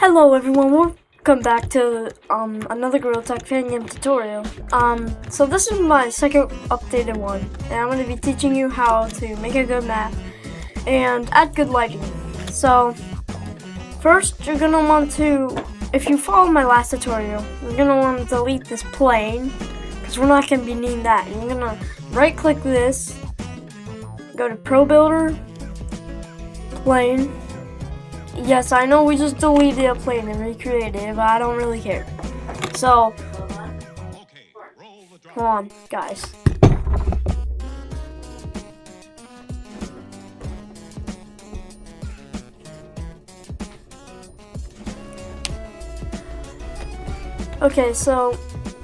Hello everyone, welcome back to another Gorilla Tech fan game tutorial. So this is my second updated one, and I'm going to be teaching you how to make a good map and add good lighting. So first you're going to want to, if you follow my last tutorial, you're going to want to delete this plane, because we're not going to be needing that. You're going to right click this, go to Pro Builder, Plane. Yes, I know we just deleted a plane and recreated it, but I don't really care. So, hold on, guys. Okay, so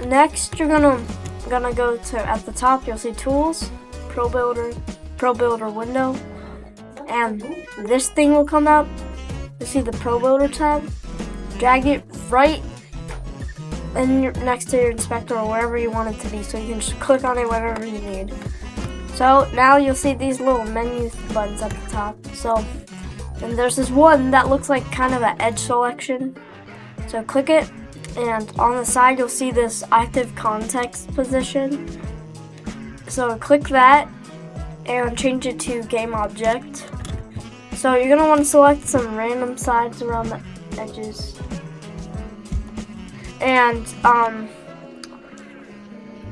next you're gonna go to, at the top you'll see Tools, Pro Builder window, and this thing will come up. You see the Pro Builder tab, drag it right next to your inspector or wherever you want it to be, so you can just click on it wherever you need. So now you'll see these little menu buttons at the top. So, and there's this one that looks like kind of an edge selection. So click it, and on the side you'll see this active context position. So click that and change it to game object. So you're going to want to select some random sides around the edges. And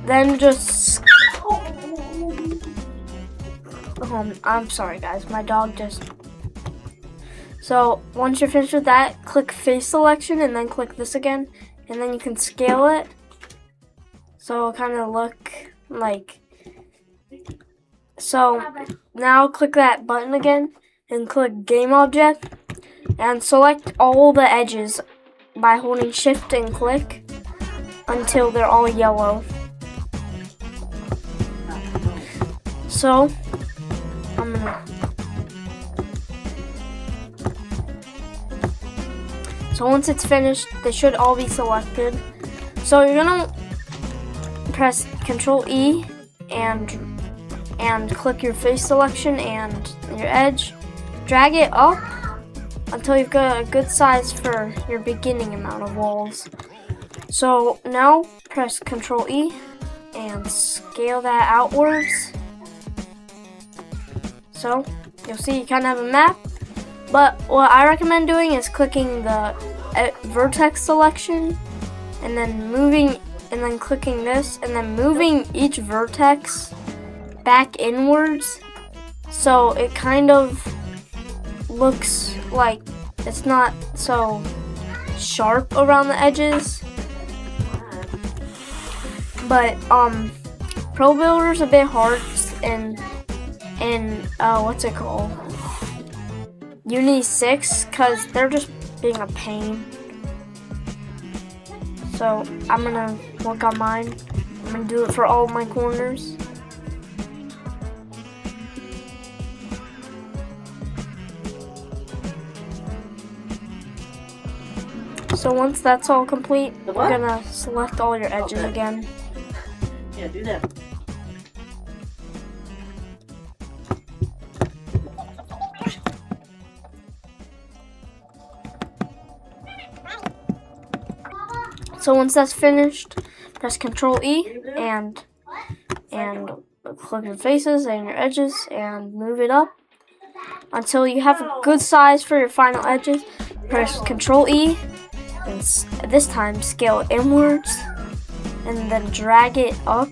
then just I'm sorry guys, my dog just. So once you're finished with that, click face selection and then click this again, and then you can scale it so it'll kind of look like. So now click that button again and click game object and select all the edges by holding shift and click until they're all yellow. So once it's finished, they should all be selected. So you're gonna press Control E and click your face selection and your edge. Drag it up until you've got a good size for your beginning amount of walls. So now press Control E and scale that outwards. So you'll see you kind of have a map, but what I recommend doing is clicking the vertex selection and then moving and then clicking this and then moving each vertex back inwards, so it kind of looks like it's not so sharp around the edges. But Pro Builder's a bit hard in what's it called, Unity 6, because they're just being a pain. So I'm gonna work on mine. I'm gonna do it for all my corners. So once that's all complete, you're gonna select all your edges again. Yeah, do that. So once that's finished, press Control E and click your faces and your edges and move it up until you have a good size for your final edges. Press Control E. And this time scale it inwards and then drag it up,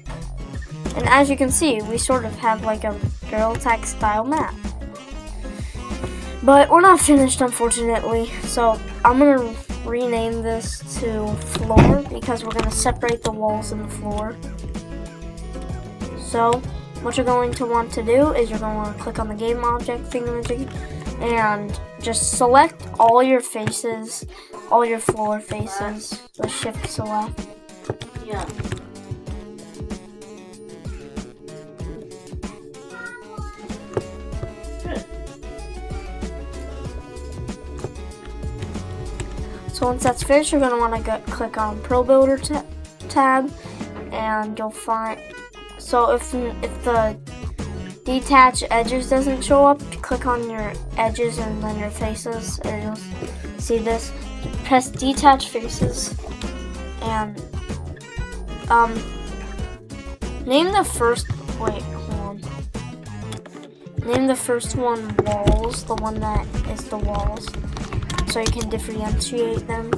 and as you can see, we sort of have like a Gorilla Tech style map. But we're not finished, unfortunately, so I'm gonna rename this to floor because we're gonna separate the walls and the floor. So what you're going to want to do is you're going to want to click on the game object thingamajig and just select all your faces, all your floor faces, the shift select. Yeah. Good. So once that's finished, you're going to want to click on Pro Builder tab, and you'll find. So if the detach edges doesn't show up, click on your edges and then your faces, and you'll see this. press detach faces, and name the first. Wait, hold on. Name the first one walls, the one that is the walls, so you can differentiate them.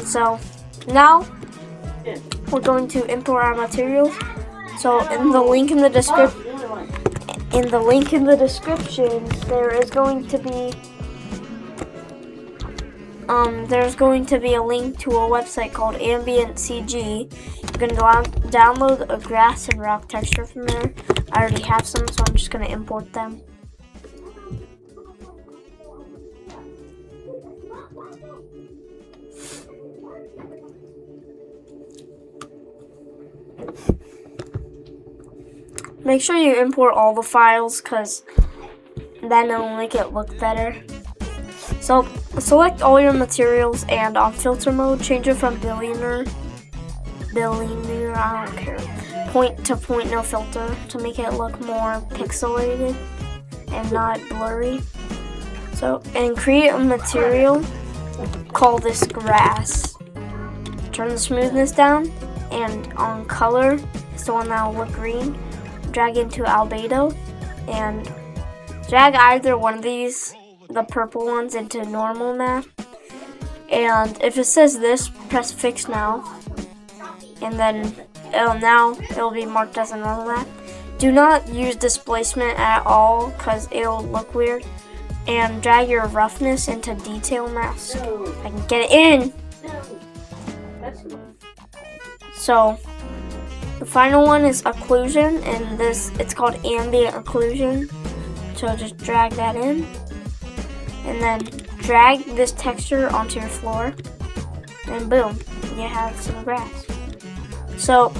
So now we're going to import our materials. So in the link in the description, there is going to be a link to a website called Ambient CG. You're gonna download a grass and rock texture from there. I already have some, so I'm just gonna import them. Make sure you import all the files, because then it'll make it look better. So select all your materials, and on filter mode, change it from billionaire, I don't care, point to point no filter, to make it look more pixelated and not blurry. So, and create a material, call this grass. Turn the smoothness down, and on color, it's the one that will look green. Drag into albedo, and drag either one of these, the purple ones, into normal map. And if it says this, press fix now, and then it'll be marked as a normal map. Do not use displacement at all, because it'll look weird. And drag your roughness into detail mask. I can get it in. So the final one is occlusion, and it's called ambient occlusion. So just drag that in, and then drag this texture onto your floor, and boom, you have some grass. So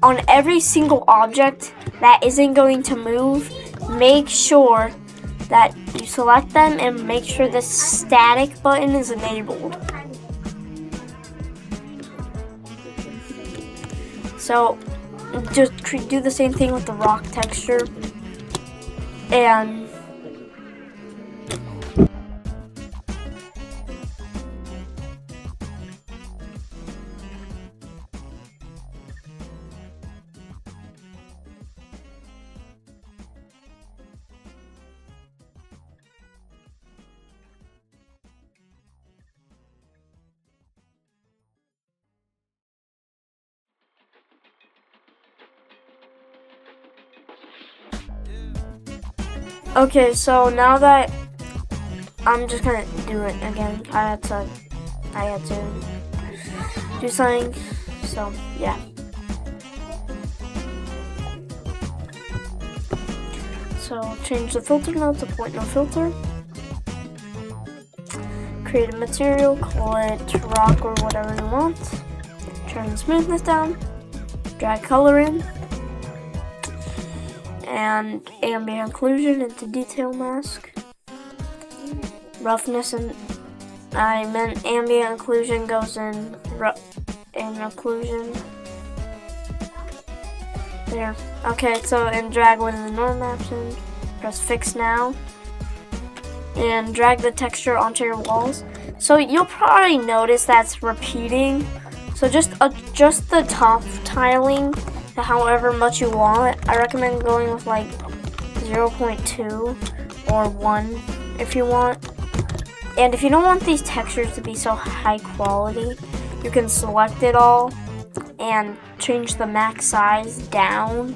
on every single object that isn't going to move, make sure that you select them and make sure the static button is enabled. So just do the same thing with the rock texture, and okay, so now that I'm just gonna do it again. I had to do something. So yeah. So change the filter node to point no filter. Create a material, call it rock or whatever you want. Turn the smoothness down. Drag color in. And ambient occlusion into detail mask. Roughness, and I meant ambient occlusion goes in occlusion. There. Okay, so and drag one of the normal maps in. Press fix now. And drag the texture onto your walls. So you'll probably notice that's repeating. So just adjust the top tiling to however much you want. I recommend going with like 0.2 or 1 if you want. And if you don't want these textures to be so high quality, you can select it all and change the max size down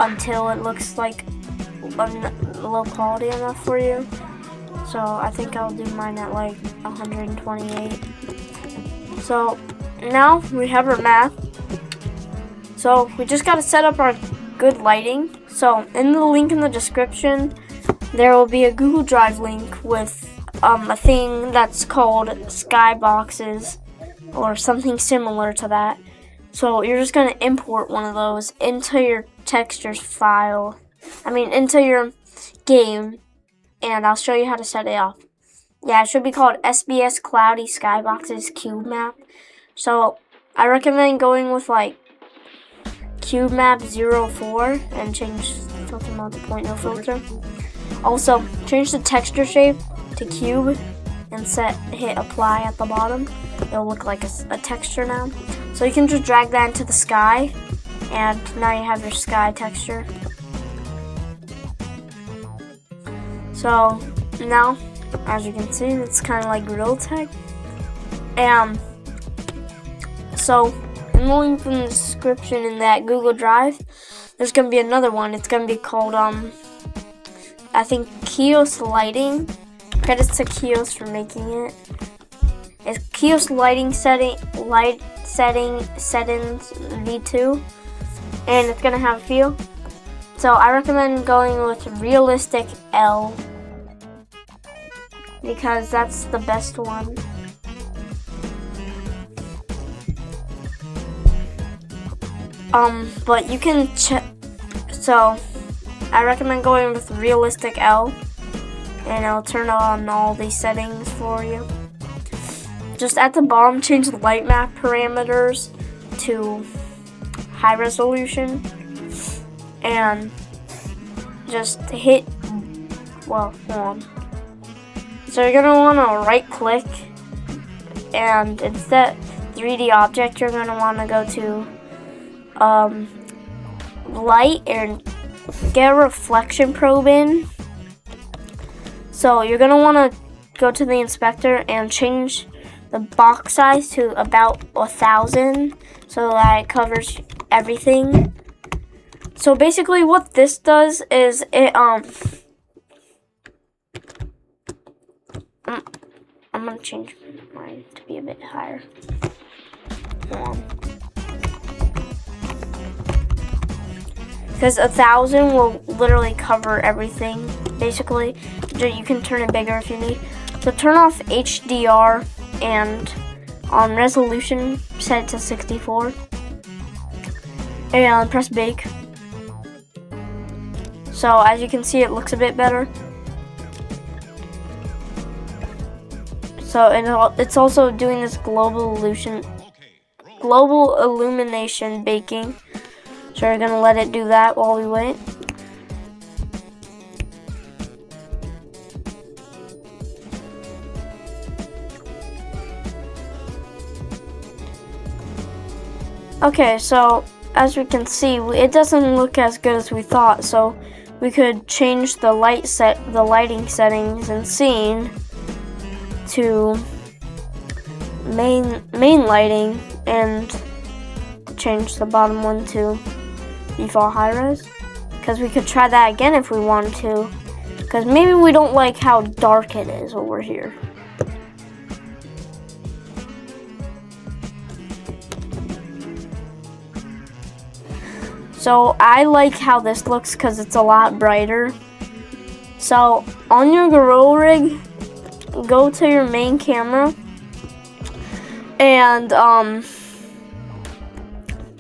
until it looks like low quality enough for you. So I think I'll do mine at like 128. So now we have our map. So we just gotta set up our good lighting. So in the link in the description, there will be a Google Drive link with a thing that's called skyboxes or something similar to that. So you're just gonna import one of those into your textures file. Into your game, and I'll show you how to set it up. Yeah, it should be called SBS Cloudy Skyboxes Cube Map. So I recommend going with like Cube Map 04 and change filter mode to point no filter. Also, change the texture shape to cube and hit apply at the bottom, it'll look like a texture now. So you can just drag that into the sky, and now you have your sky texture. So now, as you can see, it's kind of like Realtek. And so in the link in the description in that Google Drive, there's gonna be another one. It's gonna be called I think Kios Lighting. Credits to Kios for making it. It's Kios Lighting settings V2, and it's gonna have a feel. So I recommend going with Realistic L because that's the best one. But you can check. So I recommend going with Realistic L, and it'll turn on all these settings for you. Just at the bottom, change the light map parameters to high resolution, and just hit, well, hold on. So you're gonna wanna right click, and instead 3D object, you're gonna wanna go to light and get a reflection probe in. So you're gonna wanna go to the inspector and change the box size to about 1,000 so that it covers everything. So basically what this does is it I'm gonna change mine to be a bit higher. Hold on. Because 1,000 will literally cover everything, basically. You can turn it bigger if you need. So turn off HDR and on resolution, set it to 64. And press bake. So as you can see, it looks a bit better. So it's also doing this global illumination baking. So we're gonna let it do that while we wait. Okay, so as we can see, it doesn't look as good as we thought. So we could change the lighting settings in scene to main lighting and change the bottom one to default high res, because we could try that again if we wanted to, because maybe we don't like how dark it is over here. So I like how this looks because it's a lot brighter. So on your Gorilla rig, go to your main camera and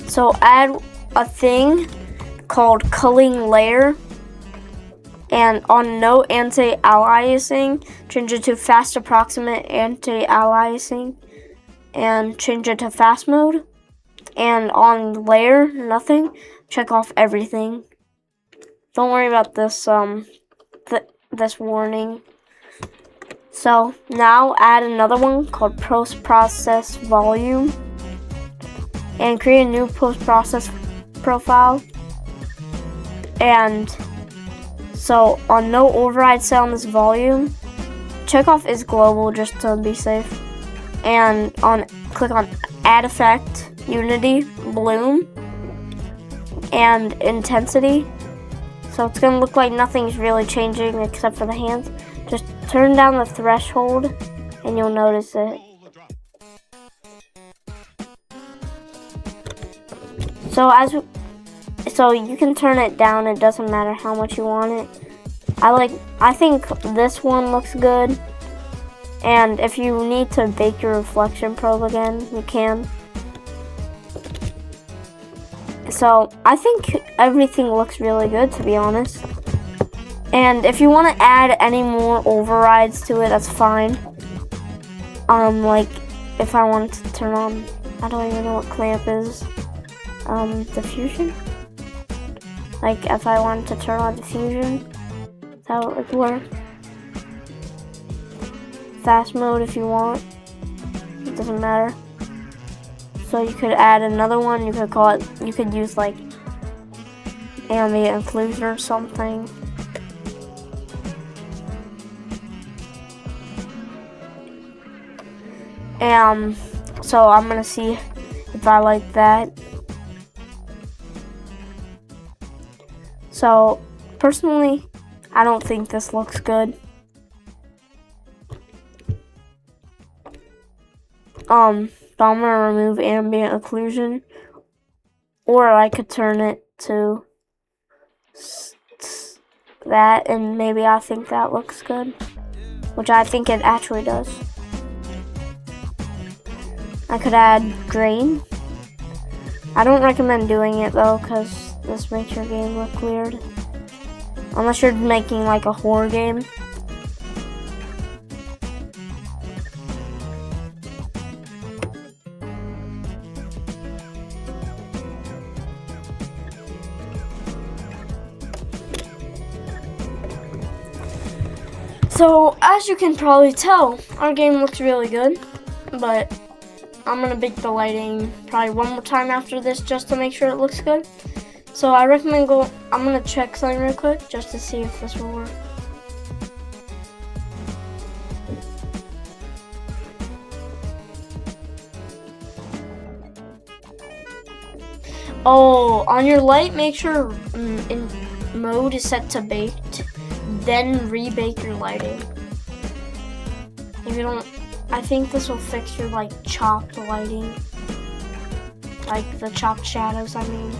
so add a thing called culling layer, and on no anti-aliasing, change it to fast approximate anti-aliasing and change it to fast mode. And on layer, nothing, check off everything. Don't worry about this this warning. So now add another one called post-process volume and create a new post-process profile. And so on no override set on this volume, check off is global just to be safe. And click on add effect, unity, bloom, and intensity. So it's gonna look like nothing's really changing except for the hands. Just turn down the threshold and you'll notice it. So you can turn it down, it doesn't matter how much you want it. I think this one looks good. And if you need to bake your reflection probe again, you can. So I think everything looks really good, to be honest. And if you want to add any more overrides to it, that's fine. Like if I wanted to turn on, I don't even know what clamp is. Diffusion? Like if I wanted to turn on diffusion, that would work. fast mode if you want. It doesn't matter. So you could add another one. You could call it, you could use like ambient occlusion or something. So I'm gonna see if I like that. So personally, I don't think this looks good. But I'm gonna remove ambient occlusion, or I could turn it to that, and maybe I think that looks good, which I think it actually does. I could add grain. I don't recommend doing it though, because this makes your game look weird. Unless you're making like a horror game. So, as you can probably tell, our game looks really good, but I'm gonna bake the lighting probably one more time after this just to make sure it looks good. So I recommend I'm gonna check something real quick just to see if this will work. Oh, on your light, make sure in mode is set to baked, then rebake your lighting. If you don't, I think this will fix your like chopped lighting, like the chopped shadows, I mean.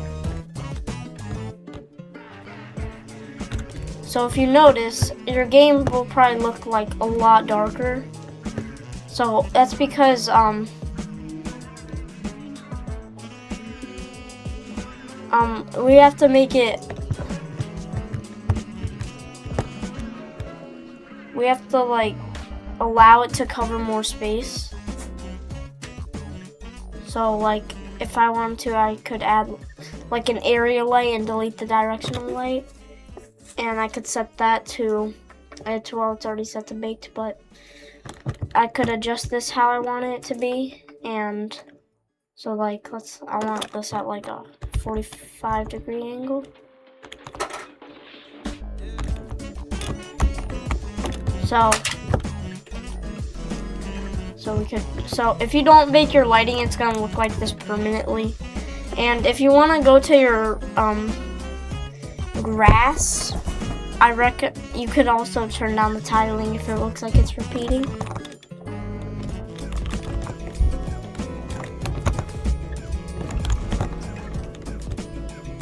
So if you notice, your game will probably look like a lot darker. So that's because we have to make it, we have to like allow it to cover more space. So like if I wanted to, I could add like an area light and delete the directional light, and I could set that to, well, it's already set to baked, but I could adjust this how I want it to be. And so like I want this at like a 45-degree angle. So if you don't bake your lighting, it's gonna look like this permanently. And if you want to go to your grass, I reckon you could also turn down the tiling if it looks like it's repeating.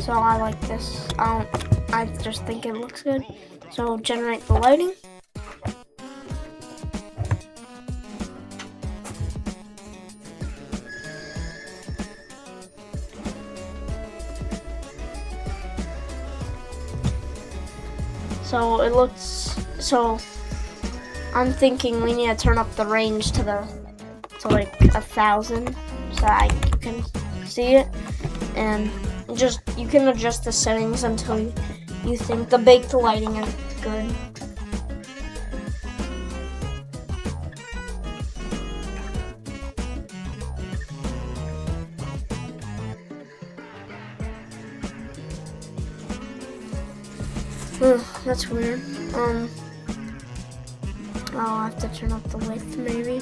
So I like this. I just think it looks good. So generate the lighting. So it looks, so I'm thinking we need to turn up the range to like 1,000 so you can see it, and you can adjust the settings until you think the baked lighting is good. That's weird. I'll have to turn up the width maybe.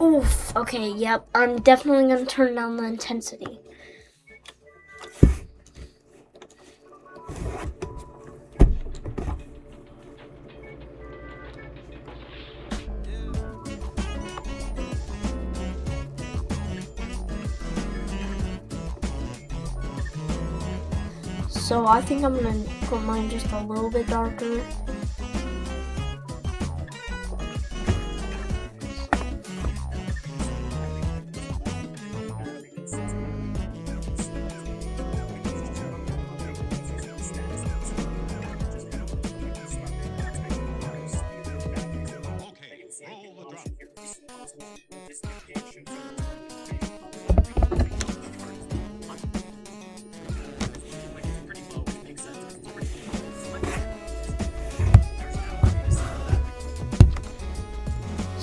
Oof, okay, yep, I'm definitely gonna turn down the intensity. So I think I'm gonna put mine just a little bit darker.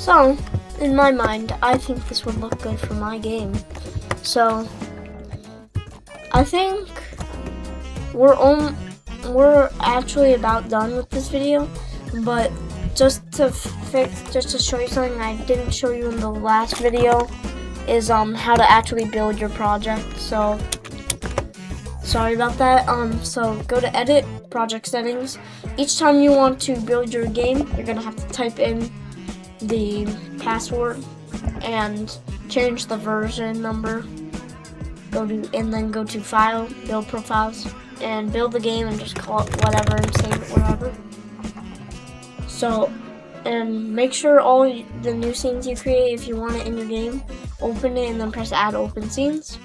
So, in my mind, I think this would look good for my game. So, I think we're actually about done with this video, but just to show you something I didn't show you in the last video is how to actually build your project. So sorry about that. So go to edit, project settings. Each time you want to build your game, you're gonna have to type in the password and change the version number. And then go to file, build profiles, and build the game and just call it whatever and save it wherever. So, and make sure all the new scenes you create, if you want it in your game, open it and then press add open scenes.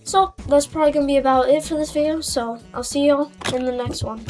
So that's probably gonna be about it for this video. So I'll see y'all in the next one.